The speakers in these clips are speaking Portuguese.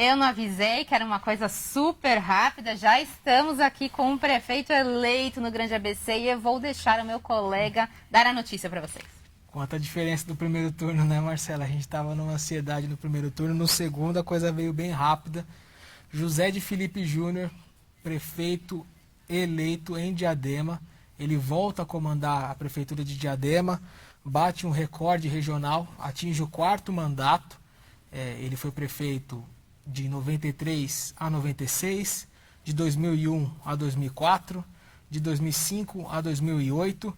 Eu não avisei que era uma coisa super rápida. Já estamos aqui com um prefeito eleito no Grande ABC e eu vou deixar o meu colega dar a notícia para vocês. Quanta diferença do primeiro turno, né, Marcela? A gente estava numa ansiedade no primeiro turno, no segundo a coisa veio bem rápida. José de Felipe Júnior, prefeito eleito em Diadema. Ele volta a comandar a prefeitura de Diadema, bate um recorde regional, atinge o 4º mandato. Ele foi prefeito de 93 a 96, de 2001 a 2004, de 2005 a 2008.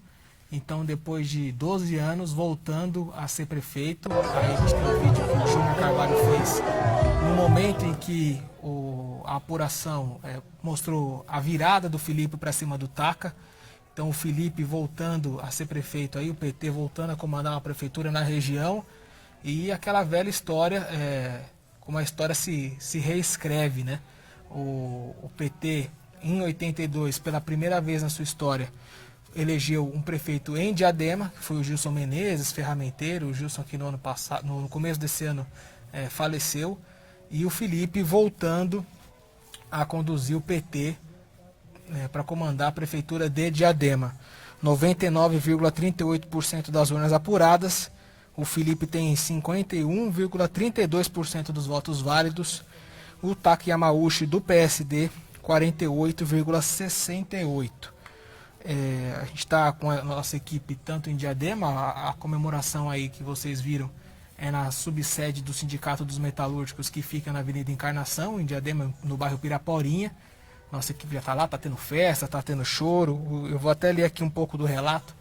Então, depois de 12 anos, voltando a ser prefeito, aí a gente tem um vídeo que o Júnior Carvalho fez no momento em que a apuração mostrou a virada do Felipe para cima do Taca. Então, o Felipe voltando a ser prefeito, aí, o PT voltando a comandar uma prefeitura na região. E aquela velha história, como a história se reescreve, né? O PT, em 82, pela primeira vez na sua história, elegeu um prefeito em Diadema, que foi o Gilson Menezes, ferramenteiro. O Gilson aqui no começo desse ano faleceu. E o Felipe voltando a conduzir o PT para comandar a prefeitura de Diadema. 99,38% das urnas apuradas. O Felipe tem 51,32% dos votos válidos. O Taca Yamauchi do PSD, 48,68%. A gente está com a nossa equipe tanto em Diadema, a comemoração aí que vocês viram é na subsede do Sindicato dos Metalúrgicos, que fica na Avenida Encarnação, em Diadema, no bairro Piraporinha. Nossa equipe já está lá, está tendo festa, está tendo choro. Eu vou até ler aqui um pouco do relato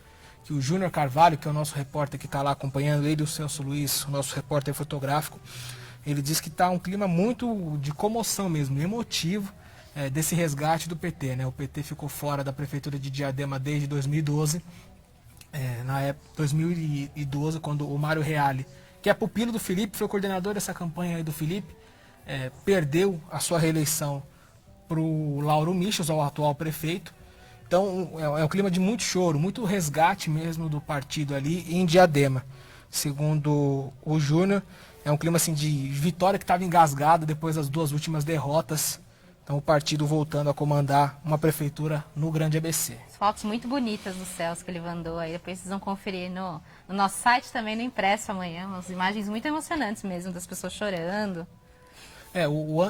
que o Júnior Carvalho, que é o nosso repórter que está lá acompanhando, ele e o Celso Luiz, o nosso repórter fotográfico, ele diz que está um clima muito de comoção mesmo, emotivo, desse resgate do PT, né? O PT ficou fora da prefeitura de Diadema desde 2012, na época 2012, quando o Mário Reale, que é pupilo do Felipe, foi coordenador dessa campanha aí do Felipe, perdeu a sua reeleição para o Lauro Michels, o atual prefeito. Então é um clima de muito choro, muito resgate mesmo do partido ali em Diadema. Segundo o Júnior, é um clima assim, de vitória que estava engasgado depois das 2 últimas derrotas. Então o partido voltando a comandar uma prefeitura no Grande ABC. Fotos muito bonitas dos céus que ele mandou aí, depois vocês vão conferir no nosso site também, no impresso amanhã, umas imagens muito emocionantes mesmo, das pessoas chorando.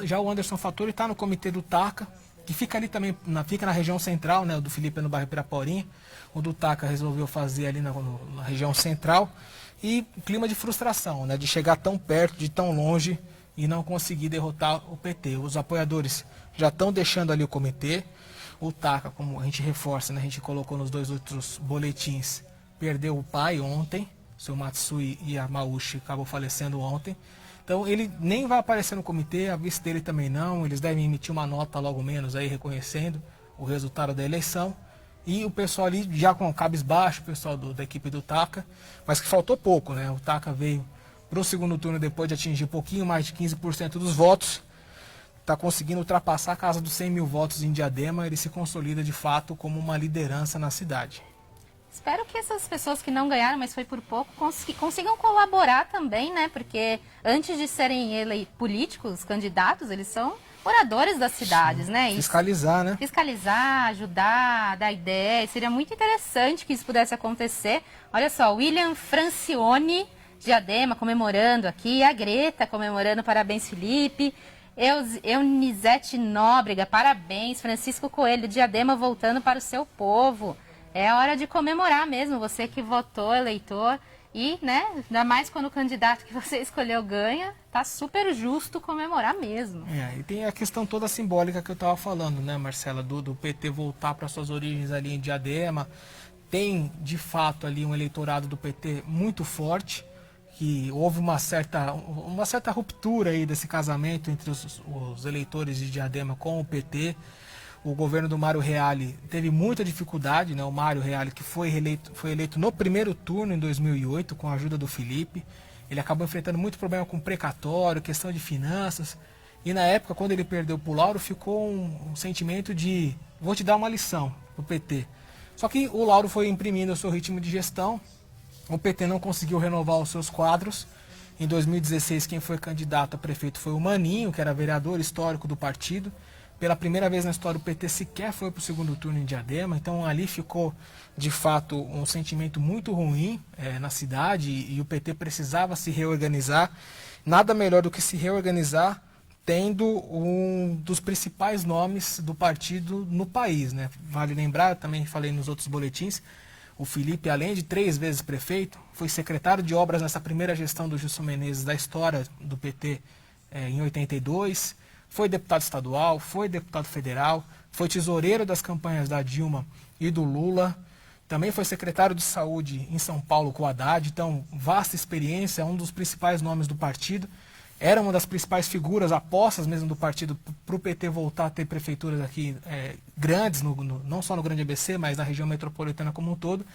Já o Anderson Fattori está no comitê do Taca, que fica ali também, fica na região central, né? O do Felipe é no bairro Piraporinha. O do Taca resolveu fazer ali na região central. E clima de frustração, né? De chegar tão perto, de tão longe e não conseguir derrotar o PT. Os apoiadores já estão deixando ali o comitê. O Taca, como a gente reforça, né? A gente colocou nos 2 outros boletins, perdeu o pai ontem. O seu Matsui Yamauchi acabou falecendo ontem. Então ele nem vai aparecer no comitê, a vice dele também não. Eles devem emitir uma nota logo menos aí reconhecendo o resultado da eleição. E o pessoal ali já com cabisbaixo, o pessoal da equipe do Taca, mas que faltou pouco, né? O Taca veio para o segundo turno depois de atingir um pouquinho mais de 15% dos votos. Está conseguindo ultrapassar a casa dos 100 mil votos em Diadema. Ele se consolida de fato como uma liderança na cidade. Espero que essas pessoas que não ganharam, mas foi por pouco, consigam colaborar também, né? Porque antes de serem políticos, candidatos, eles são moradores das cidades, né? Fiscalizar, né? Fiscalizar, ajudar, dar ideia. Seria muito interessante que isso pudesse acontecer. Olha só, William Francione, Diadema, comemorando aqui. A Greta comemorando, parabéns, Felipe. Eunizete Nóbrega, parabéns. Francisco Coelho, Diadema voltando para o seu povo. É hora de comemorar mesmo, você que votou, eleitor, e, né, ainda mais quando o candidato que você escolheu ganha, tá super justo comemorar mesmo. E tem a questão toda simbólica que eu estava falando, né, Marcela, do PT voltar para suas origens ali em Diadema. Tem, de fato, ali um eleitorado do PT muito forte, que houve uma certa ruptura aí desse casamento entre os eleitores de Diadema com o PT. O governo do Mário Reale teve muita dificuldade, né? O Mário Reale, que foi eleito no primeiro turno em 2008 com a ajuda do Felipe. Ele acabou enfrentando muito problema com precatório, questão de finanças. E na época, quando ele perdeu para o Lauro, ficou um sentimento de vou te dar uma lição pro PT. Só que o Lauro foi imprimindo o seu ritmo de gestão. O PT não conseguiu renovar os seus quadros. Em 2016, quem foi candidato a prefeito foi o Maninho, que era vereador histórico do partido. Pela primeira vez na história, o PT sequer foi para o segundo turno em Diadema. Então, ali ficou, de fato, um sentimento muito ruim na cidade e o PT precisava se reorganizar. Nada melhor do que se reorganizar tendo um dos principais nomes do partido no país, né? Vale lembrar, também falei nos outros boletins, o Felipe, além de 3 vezes prefeito, foi secretário de obras nessa primeira gestão do Gilson Menezes da história do PT em 82, foi deputado estadual, foi deputado federal, foi tesoureiro das campanhas da Dilma e do Lula, também foi secretário de saúde em São Paulo com o Haddad, então vasta experiência, um dos principais nomes do partido. Era uma das principais figuras, apostas mesmo do partido, para o PT voltar a ter prefeituras aqui grandes, não só no Grande ABC, mas na região metropolitana como um todo.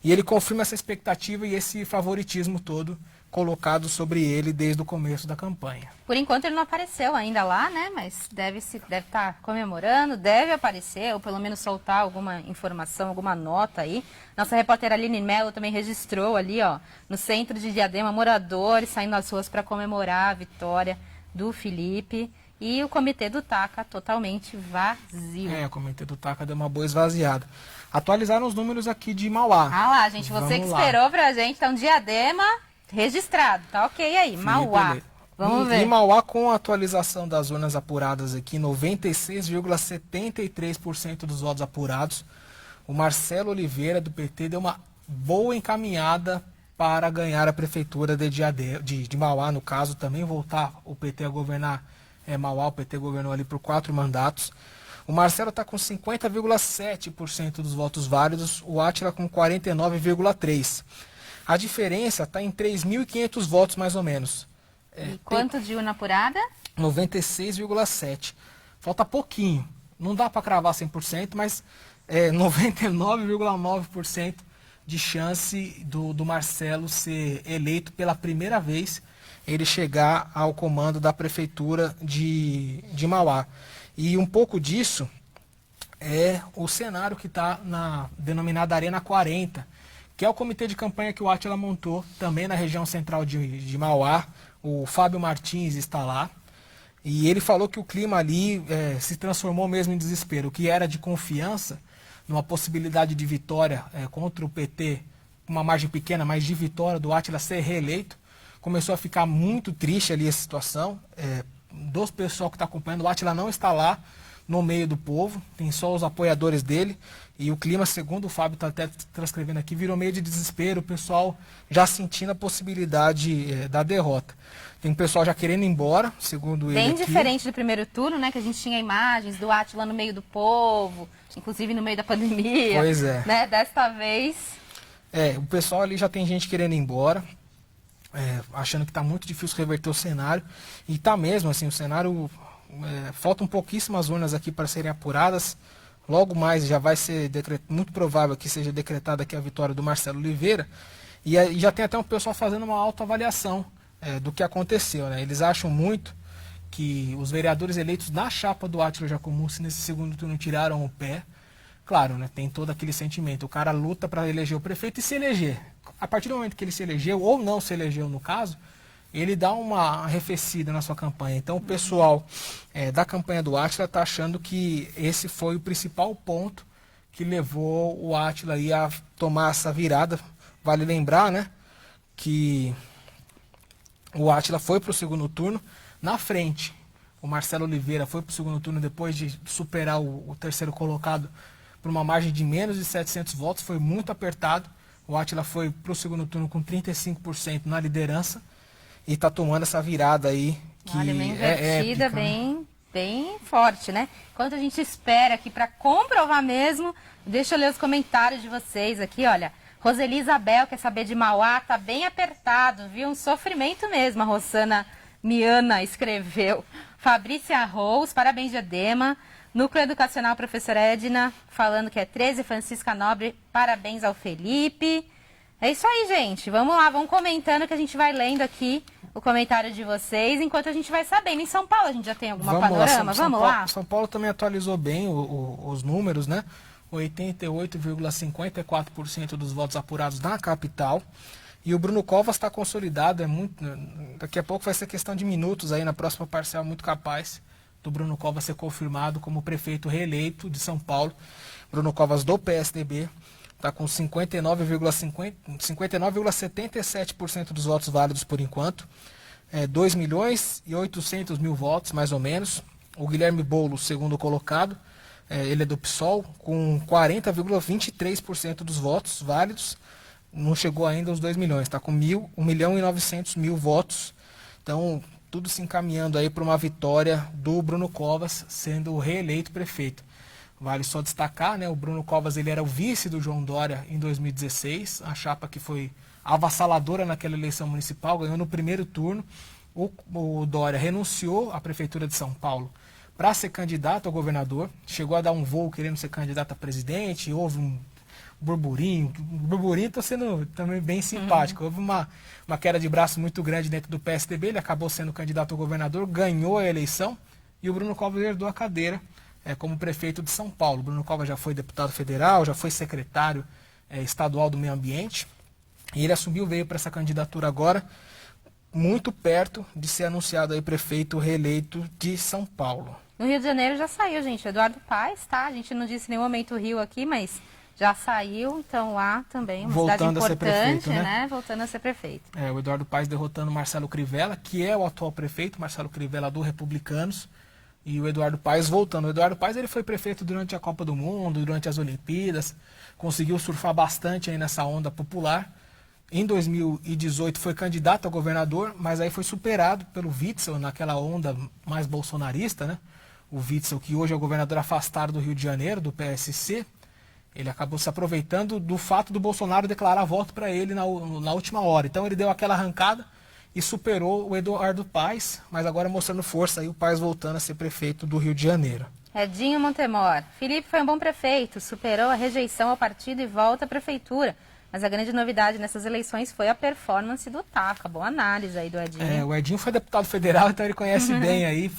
E ele confirma essa expectativa e esse favoritismo todo colocado sobre ele desde o começo da campanha. Por enquanto ele não apareceu ainda lá, né? Mas deve estar comemorando, deve aparecer, ou pelo menos soltar alguma informação, alguma nota aí. Nossa repórter Aline Mello também registrou ali, ó, no centro de Diadema, moradores saindo nas ruas para comemorar a vitória do Felipe. E o comitê do TACA totalmente vazio. O comitê do TACA deu uma boa esvaziada. Atualizaram os números aqui de Mauá. Ah lá, gente, você que esperou pra gente, então Diadema registrado, tá ok aí, Mauá. Vamos ver. Em Mauá, com a atualização das urnas apuradas aqui, 96,73% dos votos apurados. O Marcelo Oliveira, do PT, deu uma boa encaminhada para ganhar a prefeitura de Mauá, no caso, também voltar o PT a governar Mauá. O PT governou ali por 4 mandatos. O Marcelo está com 50,7% dos votos válidos, o Átila com 49,3%. A diferença está em 3.500 votos, mais ou menos. E quanto de urna apurada? 96,7%. Falta pouquinho. Não dá para cravar 100%, mas 99,9% de chance do Marcelo ser eleito pela primeira vez, ele chegar ao comando da prefeitura de Mauá. E um pouco disso é o cenário que está na denominada Arena 40, que é o comitê de campanha que o Átila montou também na região central de Mauá. O Fábio Martins está lá. E ele falou que o clima ali se transformou mesmo em desespero. O que era de confiança, numa possibilidade de vitória contra o PT, uma margem pequena, mas de vitória do Átila ser reeleito, começou a ficar muito triste ali a situação. Do pessoal que está acompanhando, o Átila não está lá no meio do povo, tem só os apoiadores dele, e o clima, segundo o Fábio está até transcrevendo aqui, virou meio de desespero, o pessoal já sentindo a possibilidade da derrota. Tem o pessoal já querendo ir embora, segundo ele. Bem diferente do primeiro turno, né, que a gente tinha imagens do Átila no meio do povo, inclusive no meio da pandemia. Pois é. Né, desta vez... o pessoal ali já tem gente querendo ir embora, achando que está muito difícil reverter o cenário, e está mesmo, assim, o cenário... faltam pouquíssimas urnas aqui para serem apuradas. Logo mais já vai ser muito provável que seja decretada aqui a vitória do Marcelo Oliveira. E já tem até um pessoal fazendo uma autoavaliação do que aconteceu, né? Eles acham muito que os vereadores eleitos na chapa do Átila Jacomuzzi nesse segundo turno tiraram o pé. Claro, né? Tem todo aquele sentimento. O cara luta para eleger o prefeito e se eleger. A partir do momento que ele se elegeu, ou não se elegeu no caso, ele dá uma arrefecida na sua campanha. Então o pessoal da campanha do Átila está achando que esse foi o principal ponto que levou o Átila aí a tomar essa virada. Vale lembrar, né, que o Átila foi para o segundo turno na frente. O Marcelo Oliveira foi para o segundo turno depois de superar o terceiro colocado por uma margem de menos de 700 votos. Foi muito apertado. O Átila foi para o segundo turno com 35% na liderança. E está tomando essa virada aí, que olha, bem invertida, épica, bem forte, né? Enquanto a gente espera aqui para comprovar mesmo, deixa eu ler os comentários de vocês aqui, olha. Roseli Isabel quer saber de Mauá, tá bem apertado, viu? Um sofrimento mesmo, a Rossana Miana escreveu. Fabrícia Rose, parabéns, Diadema. Núcleo Educacional, professora Edna, falando que é 13, Francisca Nobre, parabéns ao Felipe. É isso aí, gente. Vamos lá, vamos comentando que a gente vai lendo aqui o comentário de vocês, enquanto a gente vai sabendo. Em São Paulo a gente já tem alguma panorama? Vamos lá? São Paulo também atualizou bem os números, né? 88,54% dos votos apurados na capital. E o Bruno Covas está consolidado, daqui a pouco vai ser questão de minutos aí na próxima parcial, muito capaz do Bruno Covas ser confirmado como prefeito reeleito de São Paulo. Bruno Covas do PSDB está com 59,77% dos votos válidos por enquanto. 2.800.000 votos, mais ou menos. O Guilherme Boulos, segundo colocado, ele é do PSOL, com 40,23% dos votos válidos. Não chegou ainda aos 2 milhões, está com 1.900.000 votos. Então, tudo se encaminhando aí para uma vitória do Bruno Covas sendo reeleito prefeito. Vale só destacar, né, o Bruno Covas ele era o vice do João Dória em 2016, a chapa que foi avassaladora naquela eleição municipal, ganhou no primeiro turno. O Dória renunciou à prefeitura de São Paulo para ser candidato a governador, chegou a dar um voo querendo ser candidato a presidente, houve um burburinho está sendo também bem simpático, houve uma queda de braço muito grande dentro do PSDB, ele acabou sendo candidato a governador, ganhou a eleição e o Bruno Covas herdou a cadeira como prefeito de São Paulo. O Bruno Covas já foi deputado federal, já foi secretário estadual do meio ambiente, e ele assumiu, veio para essa candidatura agora, muito perto de ser anunciado aí prefeito reeleito de São Paulo. No Rio de Janeiro já saiu, gente, Eduardo Paes, tá? A gente não disse em nenhum momento o Rio aqui, mas já saiu, então lá também, uma voltando cidade importante, a ser prefeito, né? Voltando a ser prefeito. O Eduardo Paes derrotando Marcelo Crivella, que é o atual prefeito, Marcelo Crivella do Republicanos, e o Eduardo Paes voltando. O Eduardo Paes ele foi prefeito durante a Copa do Mundo, durante as Olimpíadas, conseguiu surfar bastante aí nessa onda popular. Em 2018 foi candidato a governador, mas aí foi superado pelo Witzel naquela onda mais bolsonarista, né? O Witzel, que hoje é o governador afastado do Rio de Janeiro, do PSC, ele acabou se aproveitando do fato do Bolsonaro declarar voto para ele na última hora. Então ele deu aquela arrancada e superou o Eduardo Paes, mas agora mostrando força aí o Paes voltando a ser prefeito do Rio de Janeiro. Edinho Montemor. Felipe foi um bom prefeito, superou a rejeição ao partido e volta à prefeitura. Mas a grande novidade nessas eleições foi a performance do Taca. Boa análise aí do Edinho. O Edinho foi deputado federal, então ele conhece bem aí,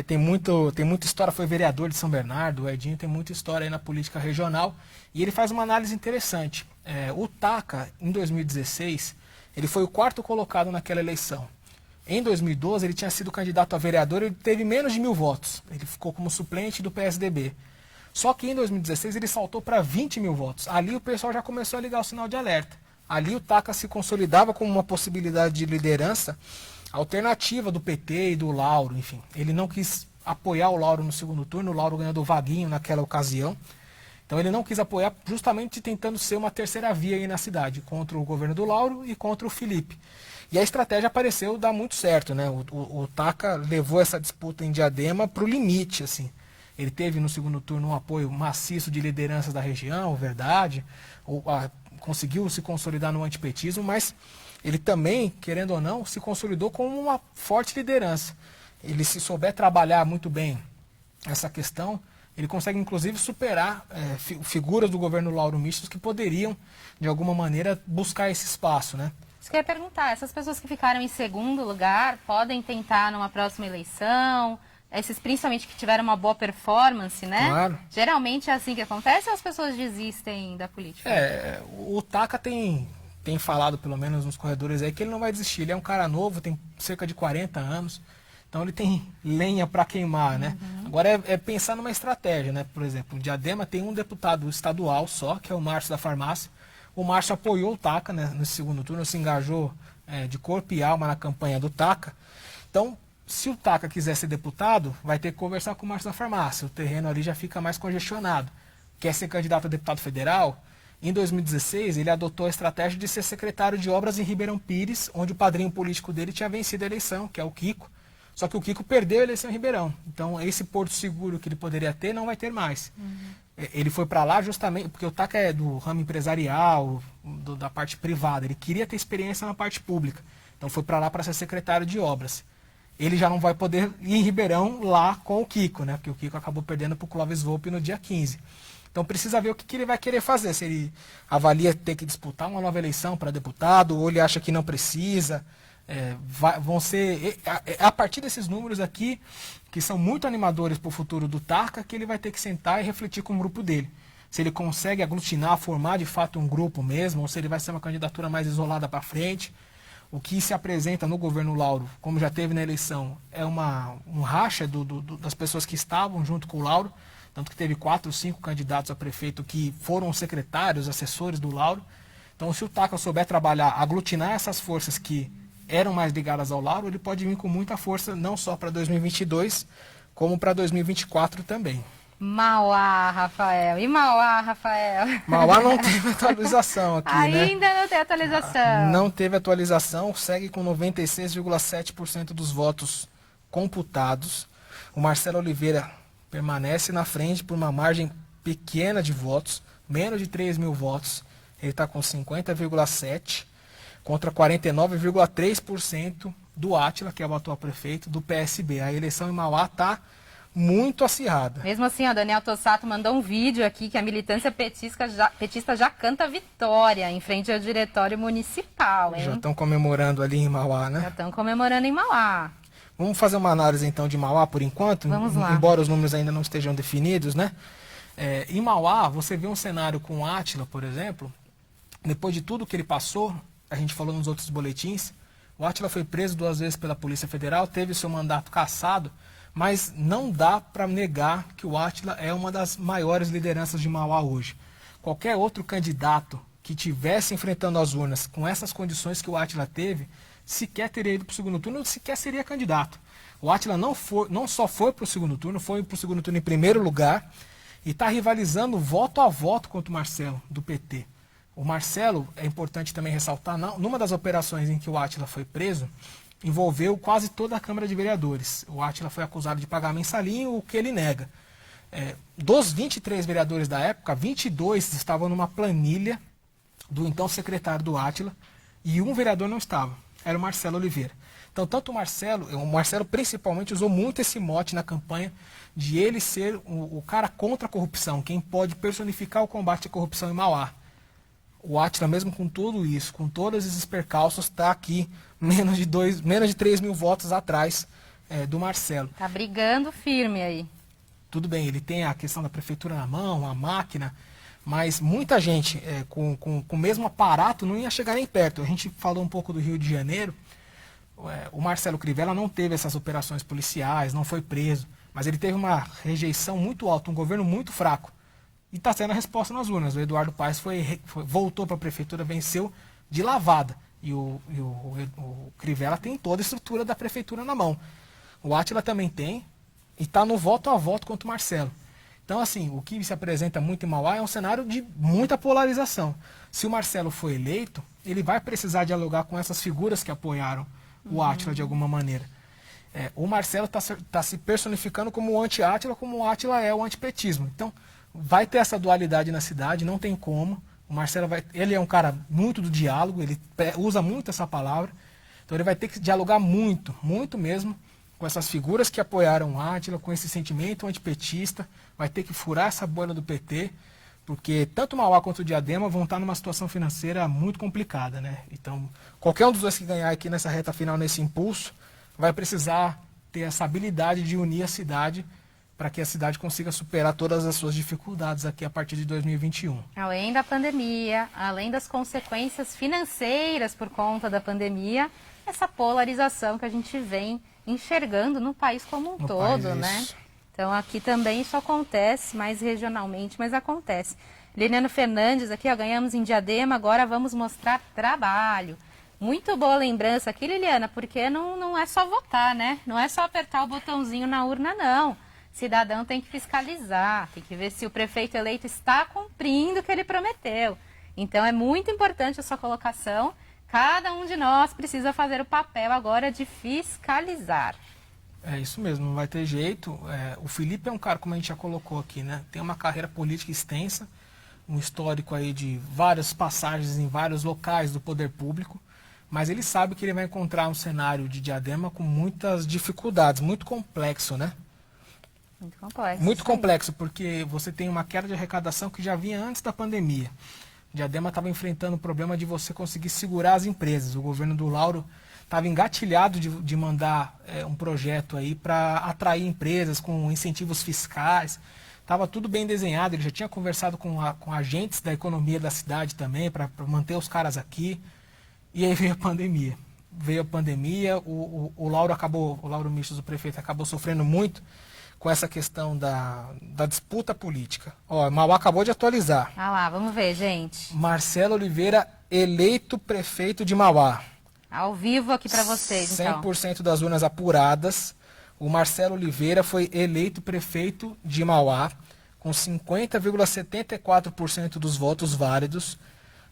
tem muita história, foi vereador de São Bernardo, o Edinho tem muita história aí na política regional e ele faz uma análise interessante. O Taca, em 2016, ele foi o quarto colocado naquela eleição. Em 2012, ele tinha sido candidato a vereador e ele teve menos de 1.000 votos. Ele ficou como suplente do PSDB. Só que em 2016 ele saltou para 20.000 votos. Ali o pessoal já começou a ligar o sinal de alerta. Ali o Taca se consolidava como uma possibilidade de liderança alternativa do PT e do Lauro, enfim. Ele não quis apoiar o Lauro no segundo turno, o Lauro ganhou do Vaguinho naquela ocasião. Então ele não quis apoiar justamente tentando ser uma terceira via aí na cidade, contra o governo do Lauro e contra o Felipe. E a estratégia pareceu dar muito certo, né? O Taca levou essa disputa em Diadema para o limite, assim. Ele teve no segundo turno um apoio maciço de lideranças da região, verdade, conseguiu se consolidar no antipetismo, mas ele também, querendo ou não, se consolidou como uma forte liderança. Ele, se souber trabalhar muito bem essa questão, ele consegue inclusive superar figuras do governo Lauro Mistos que poderiam, de alguma maneira, buscar esse espaço, né? Isso que eu ia perguntar, essas pessoas que ficaram em segundo lugar podem tentar numa próxima eleição? Esses principalmente que tiveram uma boa performance, né? Claro. Geralmente é assim que acontece ou as pessoas desistem da política? O Taca tem falado, pelo menos nos corredores aí, que ele não vai desistir. Ele é um cara novo, tem cerca de 40 anos, então ele tem lenha para queimar, né? Agora é pensar numa estratégia, né? Por exemplo, o Diadema tem um deputado estadual só, que é o Márcio da Farmácia. O Márcio apoiou o Taca, né, nesse segundo turno, se engajou de corpo e alma na campanha do Taca. Então, se o Taca quiser ser deputado, vai ter que conversar com o Márcio da Farmácia. O terreno ali já fica mais congestionado. Quer ser candidato a deputado federal? Em 2016, ele adotou a estratégia de ser secretário de obras em Ribeirão Pires, onde o padrinho político dele tinha vencido a eleição, que é o Kiko. Só que o Kiko perdeu a eleição em Ribeirão. Então, esse porto seguro que ele poderia ter, não vai ter mais. Ele foi para lá justamente porque o Taca é do ramo empresarial, da parte privada. Ele queria ter experiência na parte pública. Então, foi para lá para ser secretário de obras. Ele já não vai poder ir em Ribeirão lá com o Kiko, né? Porque o Kiko acabou perdendo para o Clóvis Volpi no dia 15. Então precisa ver o que ele vai querer fazer. Se ele avalia ter que disputar uma nova eleição para deputado, ou ele acha que não precisa. Vão ser a partir desses números aqui, que são muito animadores para o futuro do Taca, que ele vai ter que sentar e refletir com o grupo dele. se ele consegue aglutinar, formar de fato um grupo mesmo, ou se ele vai ser uma candidatura mais isolada para frente. O que se apresenta no governo Lauro, como já teve na eleição, é um racha das pessoas que estavam junto com o Lauro, tanto que teve 4 ou 5 candidatos a prefeito que foram secretários, assessores do Lauro. Então, se o Taca souber trabalhar, aglutinar essas forças que eram mais ligadas ao Lauro, ele pode vir com muita força, não só para 2022, como para 2024 também. Mauá, Rafael. E Mauá, Rafael? Mauá não teve atualização aqui, né? Ainda não tem atualização. Não teve atualização, segue com 96,7% dos votos computados. O Marcelo Oliveira permanece na frente por uma margem pequena de votos, menos de 3 mil votos. Ele está com 50,7% contra 49,3% do Átila, que é o atual prefeito, do PSB. A eleição em Mauá está muito acirrada. Mesmo assim, o Daniel Tossato mandou um vídeo aqui que a militância petista já canta vitória em frente ao diretório municipal, hein? Já estão comemorando ali em Mauá, né? Já estão comemorando em Mauá. Vamos fazer uma análise então de Mauá por enquanto, Vamos lá. Embora os números ainda não estejam definidos, né? Em Mauá, você vê um cenário com o Átila, por exemplo, depois de tudo que ele passou, a gente falou nos outros boletins, o Átila foi preso 2 vezes pela Polícia Federal, teve seu mandato cassado, mas não dá para negar que o Átila é uma das maiores lideranças de Mauá hoje. Qualquer outro candidato que tivesse enfrentando as urnas com essas condições que o Átila teve, sequer teria ido para o segundo turno, sequer seria candidato. O Átila não só foi para o segundo turno, foi para o segundo turno em primeiro lugar e está rivalizando voto a voto contra o Marcelo, do PT. O Marcelo, é importante também ressaltar, numa das operações em que o Átila foi preso, envolveu quase toda a Câmara de Vereadores. O Átila foi acusado de pagar mensalinho, o que ele nega. Dos 23 vereadores da época, 22 estavam numa planilha do então secretário do Átila e um vereador não estava, era o Marcelo Oliveira. Então, tanto o Marcelo principalmente usou muito esse mote na campanha de ele ser o cara contra a corrupção, quem pode personificar o combate à corrupção em Mauá. O Átila, mesmo com tudo isso, com todos esses percalços, está aqui menos de 3 mil votos atrás do Marcelo. Tá brigando firme aí. Tudo bem, ele tem a questão da prefeitura na mão, a máquina, mas muita gente com o mesmo aparato não ia chegar nem perto. A gente falou um pouco do Rio de Janeiro, o Marcelo Crivella não teve essas operações policiais, não foi preso, mas ele teve uma rejeição muito alta, um governo muito fraco. E está sendo a resposta nas urnas. O Eduardo Paes voltou para a prefeitura, venceu de lavada. E o Crivella tem toda a estrutura da prefeitura na mão. O Átila também tem e está no voto a voto contra o Marcelo. Então, assim, o que se apresenta muito em Mauá é um cenário de muita polarização. Se o Marcelo for eleito, ele vai precisar dialogar com essas figuras que apoiaram o Átila de alguma maneira. O Marcelo está se personificando como o anti-Átila, como o Átila é o antipetismo. Então, vai ter essa dualidade na cidade, não tem como. O Marcelo ele é um cara muito do diálogo, ele usa muito essa palavra. Então ele vai ter que dialogar muito, muito mesmo, com essas figuras que apoiaram o Átila, com esse sentimento antipetista. Vai ter que furar essa bolha do PT, porque tanto Mauá quanto o Diadema vão estar numa situação financeira muito complicada, né? Então, qualquer um dos dois que ganhar aqui nessa reta final, nesse impulso, vai precisar ter essa habilidade de unir a cidade para que a cidade consiga superar todas as suas dificuldades aqui a partir de 2021. Além da pandemia, além das consequências financeiras por conta da pandemia, essa polarização que a gente vem enxergando no país como um todo, né? Então aqui também isso acontece, mais regionalmente, mas acontece. Liliano Fernandes aqui, ó, ganhamos em Diadema, agora vamos mostrar trabalho. Muito boa lembrança aqui, Liliana, porque não é só votar, né? Não é só apertar o botãozinho na urna, não. Cidadão tem que fiscalizar, tem que ver se o prefeito eleito está cumprindo o que ele prometeu. Então é muito importante a sua colocação. Cada um de nós precisa fazer o papel agora de fiscalizar. É isso mesmo, não vai ter jeito. O Felipe é um cara, como a gente já colocou aqui, né? Tem uma carreira política extensa, um histórico aí de várias passagens em vários locais do poder público, mas ele sabe que ele vai encontrar um cenário de Diadema com muitas dificuldades, muito complexo, né? Muito complexo. Muito complexo, porque você tem uma queda de arrecadação que já vinha antes da pandemia. Diadema estava enfrentando o problema de você conseguir segurar as empresas. O governo do Lauro estava engatilhado de mandar um projeto aí para atrair empresas com incentivos fiscais. Estava tudo bem desenhado, ele já tinha conversado com agentes da economia da cidade também, para manter os caras aqui. E aí veio a pandemia. O Lauro Michels, o prefeito, acabou sofrendo muito com essa questão da disputa política. Ó, Mauá acabou de atualizar. Ah lá, vamos ver, gente. Marcelo Oliveira, eleito prefeito de Mauá. Ao vivo aqui para vocês, então. 100% das urnas apuradas. O Marcelo Oliveira foi eleito prefeito de Mauá, com 50,74% dos votos válidos.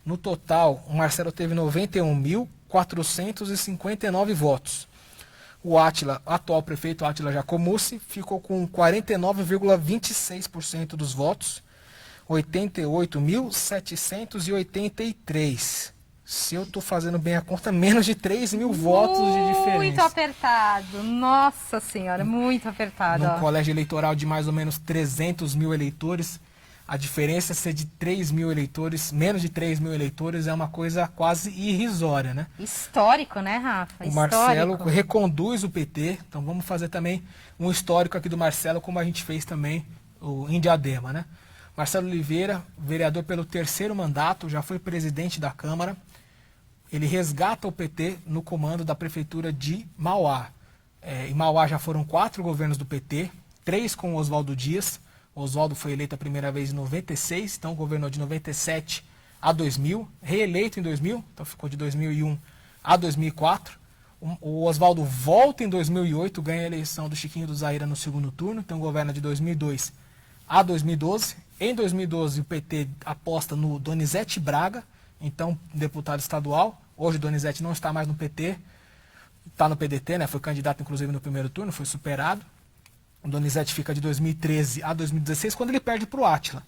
No total, o Marcelo teve 91.459 votos. O Átila, atual prefeito Átila Jacomussi, ficou com 49,26% dos votos, 88.783. Se eu estou fazendo bem a conta, menos de 3 mil votos de diferença. Muito apertado, nossa senhora, muito apertado. Num colégio eleitoral de mais ou menos 300 mil eleitores, a diferença ser de 3 mil eleitores, menos de 3 mil eleitores, é uma coisa quase irrisória, né? Histórico, né, Rafa? O Marcelo reconduz o PT, então vamos fazer também um histórico aqui do Marcelo, como a gente fez também em Diadema, né? Marcelo Oliveira, vereador pelo 3º mandato, já foi presidente da Câmara. Ele resgata o PT no comando da prefeitura de Mauá. Em Mauá já foram 4 governos do PT, 3 com Oswaldo Dias. O Oswaldo foi eleito a primeira vez em 96, então governou de 97 a 2000, reeleito em 2000, então ficou de 2001 a 2004. O Oswaldo volta em 2008, ganha a eleição do Chiquinho do Zaira no segundo turno, então governa de 2002 a 2012. Em 2012 o PT aposta no Donizete Braga, então deputado estadual. Hoje o Donizete não está mais no PT, está no PDT, né? Foi candidato inclusive no primeiro turno, foi superado. O Donizete fica de 2013 a 2016, quando ele perde para o Átila.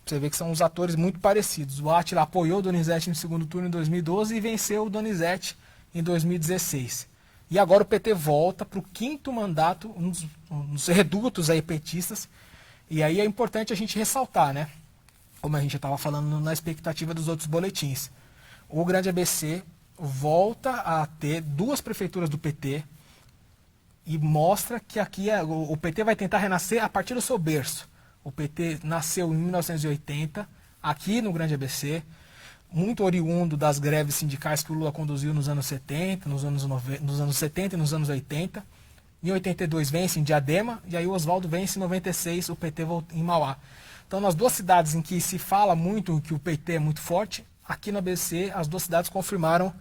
Você vê que são uns atores muito parecidos. O Átila apoiou o Donizete no segundo turno em 2012 e venceu o Donizete em 2016. E agora o PT volta para o 5º mandato, uns redutos aí petistas. E aí é importante a gente ressaltar, né? Como a gente estava falando na expectativa dos outros boletins. O Grande ABC volta a ter 2 prefeituras do PT, e mostra que aqui o PT vai tentar renascer a partir do seu berço. O PT nasceu em 1980, aqui no Grande ABC, muito oriundo das greves sindicais que o Lula conduziu nos anos 70, nos anos 70 e nos anos 80. Em 82 vence em Diadema, e aí o Oswaldo vence em 96, o PT volta em Mauá. Então, nas 2 cidades em que se fala muito que o PT é muito forte, aqui no ABC as 2 cidades confirmaram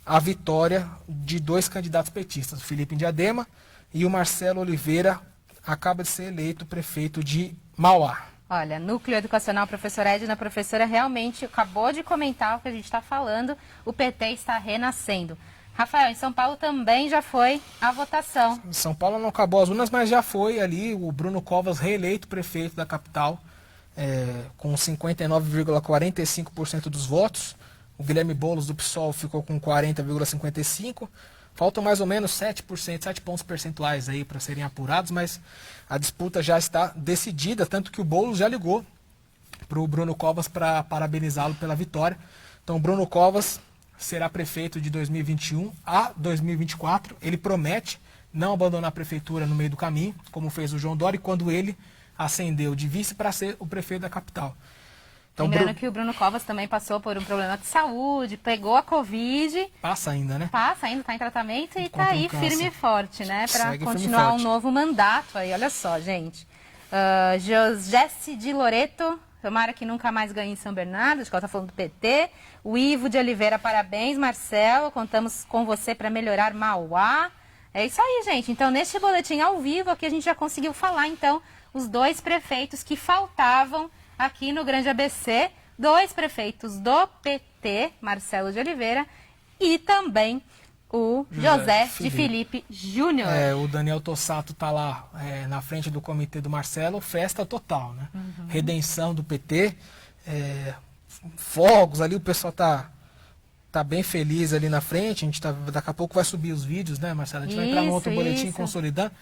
a vitória de 2 candidatos petistas, o Felipe em Diadema, e o Marcelo Oliveira acaba de ser eleito prefeito de Mauá. Olha, Núcleo Educacional, professora Edna, a professora realmente acabou de comentar o que a gente está falando, o PT está renascendo. Rafael, em São Paulo também já foi a votação. Em São Paulo não acabou as urnas, mas já foi ali o Bruno Covas reeleito prefeito da capital, com 59,45% dos votos. O Guilherme Boulos do PSOL ficou com 40,55%. Faltam mais ou menos 7 pontos percentuais aí para serem apurados, mas a disputa já está decidida, tanto que o Boulos já ligou para o Bruno Covas para parabenizá-lo pela vitória. Então o Bruno Covas será prefeito de 2021 a 2024. Ele promete não abandonar a prefeitura no meio do caminho, como fez o João Dória, quando ele ascendeu de vice para ser o prefeito da capital. Então, lembrando que o Bruno Covas também passou por um problema de saúde, pegou a Covid. Passa ainda, né? Passa ainda, está em tratamento e está aí firme e forte, né? Para continuar um novo mandato aí, olha só, gente. Jesse de Loreto, tomara que nunca mais ganhe em São Bernardo, acho que ela está falando do PT. O Ivo de Oliveira, parabéns, Marcelo, contamos com você para melhorar Mauá. É isso aí, gente. Então, neste boletim ao vivo aqui a gente já conseguiu falar, então, os 2 prefeitos que faltavam aqui no Grande ABC, 2 prefeitos do PT, Marcelo de Oliveira, e também o José de Felipe Júnior. O Daniel Tossato está lá na frente do comitê do Marcelo, festa total, né? Uhum. Redenção do PT, fogos ali, o pessoal tá bem feliz ali na frente, daqui a pouco vai subir os vídeos, né, Marcelo? A gente vai entrar no outro boletim consolidando.